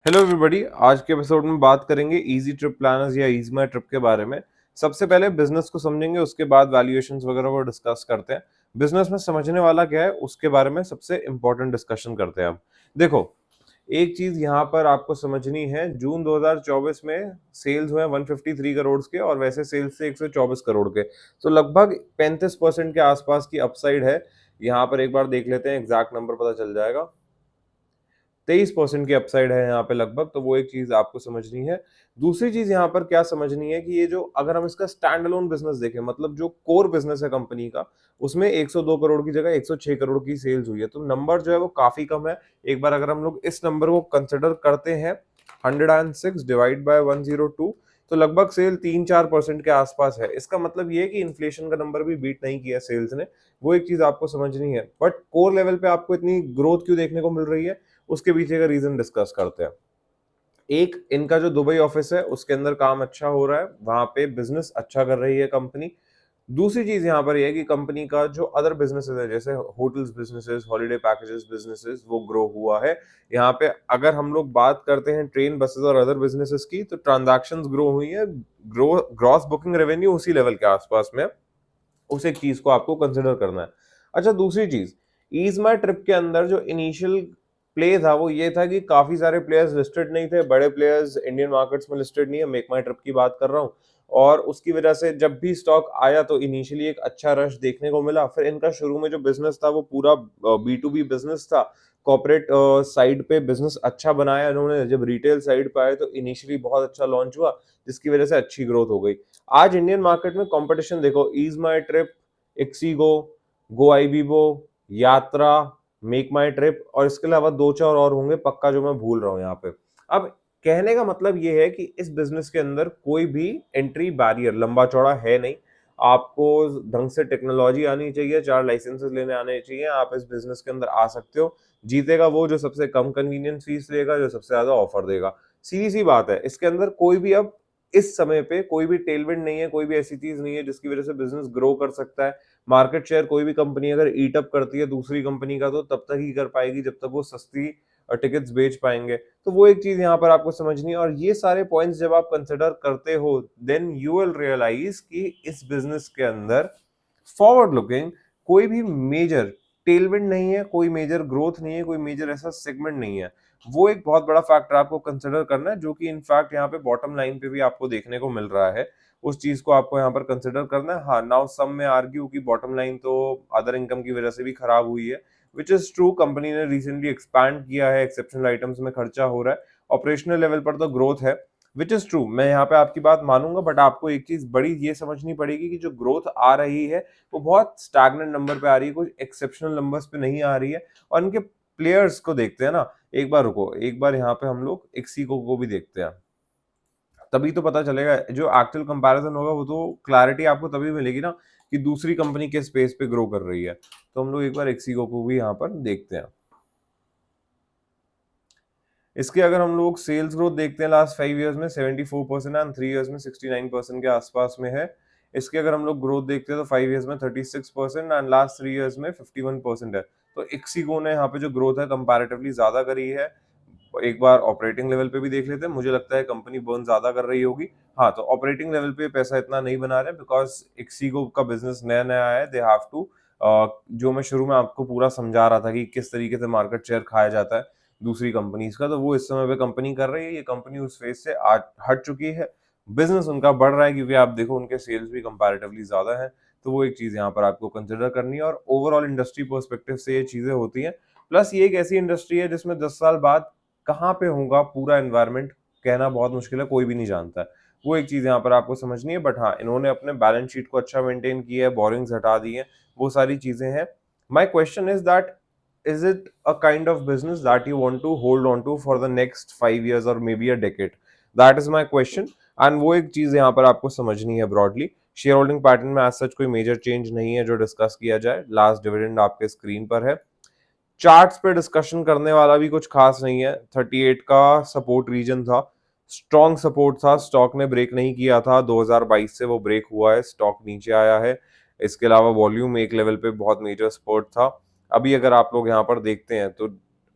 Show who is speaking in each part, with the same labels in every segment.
Speaker 1: Hello everybody. आज के episode में बात करेंगे इजी ट्रिप प्लानर्स या ईज माई ट्रिप के बारे में। सबसे पहले बिजनेस को समझेंगे, उसके बाद वैल्यूएशंस वगैरह को डिस्कस करते हैं। बिजनेस में समझने वाला क्या है उसके बारे में सबसे इंपॉर्टेंट डिस्कशन करते हैं हम। देखो, एक चीज यहाँ पर आपको समझनी है, जून 2024 में सेल्स हुए 153 करोड़ के और वैसे सेल्स थे 124 करोड़ के, तो लगभग 35% के आसपास की अपसाइड है। यहाँ पर एक बार देख लेते हैं, एग्जैक्ट नंबर पता चल जाएगा। 23% की अपसाइड है यहाँ पे लगभग, तो वो एक चीज आपको समझनी है। दूसरी चीज यहाँ पर क्या समझनी है कि ये जो, अगर हम इसका स्टैंड अलोन बिजनेस देखें, मतलब जो कोर बिजनेस है कंपनी का, उसमें 102 करोड़ की जगह 106 करोड़ की सेल्स हुई है, तो नंबर जो है वो काफी कम है। एक बार अगर हम लोग इस नंबर को कंसिडर करते हैं, 106 डिवाइड बाय 102, तो लगभग सेल 3-4% के आसपास है। इसका मतलब ये है कि इन्फ्लेशन का नंबर भी बीट नहीं किया सेल्स ने। वो एक चीज आपको समझनी है। बट कोर लेवल पे आपको इतनी ग्रोथ क्यों देखने को मिल रही है, उसके पीछे का रीजन डिस्कस करते हैं। एक, इनका जो दुबई ऑफिस है उसके अंदर काम अच्छा हो रहा है, वहां पे बिजनेस अच्छा कर रही है कंपनी। दूसरी चीज यहाँ पर यह है कि कंपनी का जो अदर बिजनेसेस है, जैसे hotels businesses, holiday packages businesses, वो ग्रो हुआ है। यहाँ पे अगर हम लोग बात करते हैं ट्रेन, बसेस और अदर बिजनेसेस की, तो ट्रांजैक्शंस ग्रो हुई है। ग्रॉस बुकिंग रेवेन्यू उसी लेवल के आसपास में, उस एक चीज को आपको कंसिडर करना है। अच्छा, दूसरी चीज, ईज माई ट्रिप के अंदर जो इनिशियल प्ले था वो ये था कि काफी सारे प्लेयर्स लिस्टेड नहीं थे, बड़े प्लेयर्स इंडियन मार्केट्स में लिस्टेड नहीं है, मेक माई ट्रिप की बात कर रहा हूँ। और उसकी वजह से जब भी स्टॉक आया तो इनिशियली एक अच्छा रश देखने को मिला। फिर इनका शुरू में जो बिजनेस था वो पूरा B2B बिजनेस था। कॉर्पोरेट साइड पे बिजनेस अच्छा बनाया इन्होंने, जब रिटेल साइड पे आए तो इनिशियली बहुत अच्छा लॉन्च हुआ, जिसकी वजह से अच्छी ग्रोथ हो गई। आज इंडियन मार्केट में कंपटीशन देखो, ईज माई ट्रिप, एक्सीगो, गो आईबीबो, यात्रा, मेक माई ट्रिप, और इसके अलावा दो चार और होंगे पक्का जो मैं भूल रहा हूँ यहाँ पे। अब कहने का मतलब ये है कि इस बिजनेस के अंदर कोई भी एंट्री बैरियर लंबा चौड़ा है नहीं। आपको ढंग से टेक्नोलॉजी आनी चाहिए, 4 लाइसेंसेस लेने आने चाहिए, आप इस बिजनेस के अंदर आ सकते हो। जीतेगा वो जो सबसे कम कन्वीनियंस फीस लेगा, जो सबसे ज्यादा ऑफर देगा। सीधी सी बात है, इसके अंदर कोई भी अब इस समय पे कोई भी टेलविंड नहीं है, कोई भी ऐसी चीज नहीं है जिसकी वजह से बिजनेस ग्रो कर सकता है। मार्केट शेयर कोई भी कंपनी अगर ईट अप करती है दूसरी कंपनी का, तो तब तक ही कर पाएगी जब तक वो सस्ती टिकट्स बेच पाएंगे। तो वो एक चीज यहाँ पर आपको समझनी है, और ये सारे पॉइंट्स जब आप कंसिडर करते हो, देन यू विल रियलाइज कि इस बिजनेस के अंदर फॉरवर्ड लुकिंग कोई भी मेजर टेलविंड नहीं है, कोई मेजर ग्रोथ नहीं है, कोई मेजर ऐसा सेगमेंट नहीं है। वो एक बहुत बड़ा फैक्टर आपको कंसिडर करना है, जो कि इनफैक्ट यहाँ पे बॉटम लाइन पे भी आपको देखने को मिल रहा है। उस चीज को आपको यहाँ पर कंसिडर करना है। हाँ, नाउ सम में आर्ग्यू की बॉटम लाइन तो अदर इनकम की वजह से भी खराब हुई है, विच इज ट्रू। कंपनी ने रिसेंटली एक्सपैंड किया है, एक्सेप्शनल आइटम्स में खर्चा हो रहा है, ऑपरेशनल लेवल पर तो ग्रोथ है, विच इज ट्रू। मैं यहाँ पे आपकी बात मानूंगा, बट आपको एक चीज बड़ी ये समझनी पड़ेगी कि जो ग्रोथ आ रही है वो बहुत स्टैग्नेंट नंबर पे आ रही है, कुछ एक्सेप्शनल नंबर्स पे नहीं आ रही है। और इनके प्लेयर्स को देखते हैं ना, एक बार रुको, एक बार यहाँ पे हम लोग एक्सीको को भी देखते हैं, तभी तो पता चलेगा। जो एक्चुअल कंपैरिजन होगा वो तो क्लैरिटी आपको तभी मिलेगी ना कि दूसरी कंपनी के स्पेस पे ग्रो कर रही है। तो हम लोग एक बार एक्सीको को भी यहाँ पर देखते हैं। इसके अगर हम लोग सेल्स ग्रोथ देखते हैं, लास्ट 5 इयर्स में 74% एंड 3 इयर्स में 69% के आसपास में है। इसके अगर हम लोग ग्रोथ देखते हैं तो 5 इयर्स में 36% एंड लास्ट 3 इयर्स में 51% है। तो एक्सीगो ने यहाँ पे जो ग्रोथ है कंपैरेटिवली ज्यादा करी है। एक बार ऑपरेटिंग लेवल पे भी देख लेते हैं, मुझे लगता है कंपनी बर्न ज्यादा कर रही होगी। हाँ, तो ऑपरेटिंग लेवल पे पैसा इतना नहीं बना रहे, बिकॉज एक्सीगो का बिजनेस नया नया है, दे हैव टू, जो मैं शुरू में आपको पूरा समझा रहा था कि किस तरीके से मार्केट शेयर खाया जाता है दूसरी कंपनीज का, तो वो इस समय पे कंपनी कर रही है। ये कंपनी उस फेज से आज हट चुकी है, बिजनेस उनका बढ़ रहा है, क्योंकि आप देखो उनके सेल्स भी कंपैरेटिवली ज्यादा है। तो वो एक चीज यहाँ पर आपको कंसिडर करनी है, और ओवरऑल इंडस्ट्री पर्सपेक्टिव से ये चीजें होती हैं। प्लस ये एक ऐसी इंडस्ट्री है जिसमें 10 साल बाद कहाँ पे होगा पूरा एनवायरमेंट, कहना बहुत मुश्किल है, कोई भी नहीं जानता है। वो एक चीज यहाँ पर आपको समझनी है। बट हाँ, इन्होंने अपने बैलेंस शीट को अच्छा मेंटेन किया है, बोरिंग्स हटा दी है, वो सारी चीजें हैं। My question is that, is it a kind of business that you want to hold on to for the next 5 years or maybe a decade? That is my question. And वो एक चीज यहाँ पर आपको समझनी है ब्रॉडली। शेयर होल्डिंग पैटर्न में आज सच कोई मेजर चेंज नहीं है जो डिस्कस किया जाए। लास्ट डिविडेंड आपके स्क्रीन पर है। चार्ट्स पे डिस्कशन करने वाला भी कुछ खास नहीं है। 38 का सपोर्ट रीजन था, स्ट्रॉन्ग सपोर्ट था, स्टॉक ने ब्रेक नहीं किया था, 2022 से वो ब्रेक हुआ है, स्टॉक नीचे आया है। इसके अलावा वॉल्यूम एक लेवल पे बहुत मेजर सपोर्ट था। अभी अगर आप लोग यहाँ पर देखते हैं तो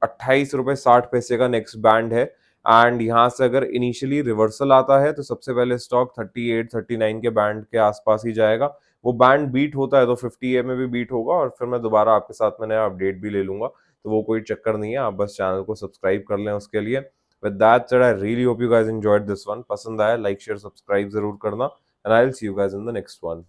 Speaker 1: 28 रुपए 60 पैसे का नेक्स्ट बैंड है। एंड यहाँ से अगर इनिशियली रिवर्सल आता है तो सबसे पहले स्टॉक 38-39 के बैंड के आसपास ही जाएगा। वो बैंड बीट होता है तो 50 में भी बीट होगा और फिर मैं दोबारा आपके साथ में नया अपडेट भी ले लूंगा, तो वो कोई चक्कर नहीं है, आप बस चैनल को सब्सक्राइब कर लें उसके लिए। With that said, I really hope you guys enjoyed this one. पसंद आया लाइक शेयर सब्सक्राइब जरूर करना, and I will see you guys in the next one.